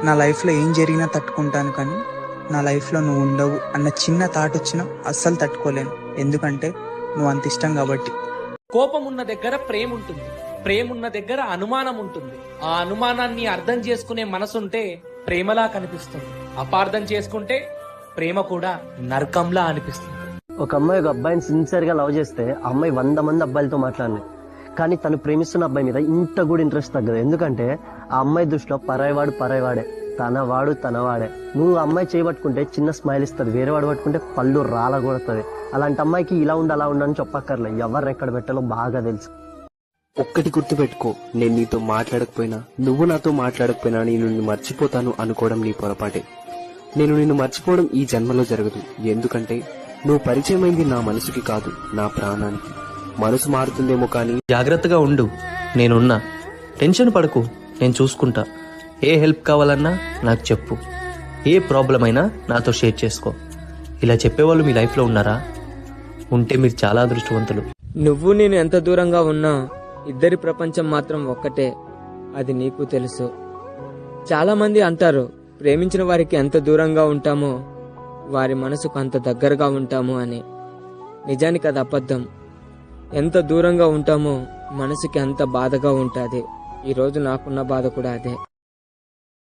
నా లైఫ్లో ఏం జరిగినా తట్టుకుంటాను, కానీ నా లైఫ్లో నువ్వు ఉండవు అన్న చిన్న థాట్ వచ్చినా అస్సలు తట్టుకోలేను. ఎందుకంటే నువ్వు అంత ఇష్టం కాబట్టి. కోపం ఉన్న దగ్గర ప్రేమ ఉంటుంది, ప్రేమ ఉన్న దగ్గర అనుమానం ఉంటుంది. ఆ అనుమానాన్ని అర్థం చేసుకునే మనసుంటే ప్రేమలా కనిపిస్తుంది, అపార్థం చేసుకుంటే ప్రేమ కూడా నరకంలా అనిపిస్తుంది. ఒక అమ్మాయి ఒక అబ్బాయిని సిన్సియర్ గా లవ్ చేస్తే ఆ అమ్మాయి 100 మంది అబ్బాయిలతో మాట్లాడినాయి, కానీ తను ప్రేమిస్తున్న అబ్బాయి మీద ఇంత కూడా ఇంట్రెస్ట్ తగ్గదు. ఎందుకంటే ఆ అమ్మాయి దృష్టిలో పరాయివాడు పరాయివాడే, తనవాడు తనవాడే. నువ్వు ఆ అమ్మాయి చేయబట్టుకుంటే చిన్న స్మైల్ ఇస్తుంది, వేరే వాడు పట్టుకుంటే పళ్ళు రాలగొడుతుంది. అలాంటి అమ్మాయికి ఇలా ఉండి అలా ఉండని చెప్పక్కర్లే, ఎవరిని ఎక్కడ పెట్టాలో బాగా తెలుసు. ఒక్కటి గుర్తుపెట్టుకో, నేను నీతో మాట్లాడకపోయినా, నువ్వు నాతో మాట్లాడకపోయినా నేను నిన్ను మర్చిపోతాను అనుకోవడం నీ పొరపాటే. నేను నిన్ను మర్చిపోవడం ఈ జన్మలో జరగదు. ఎందుకంటే నువ్వు పరిచయమైంది నా మనసుకి కాదు, నా ప్రాణానికి. మనసు మారుతుందేమో కానీ జాగ్రత్తగా ఉండు, నేనున్నా. టెన్షన్ పడకు, నేను చూసుకుంటా. ఏ హెల్ప్ కావాలన్నా నాకు చెప్పు, ఏ ప్రాబ్లం అయినా నాతో షేర్ చేసుకో. ఇలా చెప్పేవాళ్ళు మీ లైఫ్లో ఉన్నారా? ఉంటే మీరు చాలా అదృష్టవంతులు. నువ్వు నేను ఎంత దూరంగా ఉన్నా ఇద్దరి ప్రపంచం మాత్రం ఒక్కటే, అది నీకు తెలుసు. చాలా మంది అంటారు ప్రేమించిన వారికి ఎంత దూరంగా ఉంటామో వారి మనసుకు అంత దగ్గరగా ఉంటాము అని. నిజానికి అది అబద్ధం. ఎంత దూరంగా ఉంటామో మనసుకి అంత బాధగా ఉంటుంది. ఈరోజు నాకున్న బాధ కూడా అదే.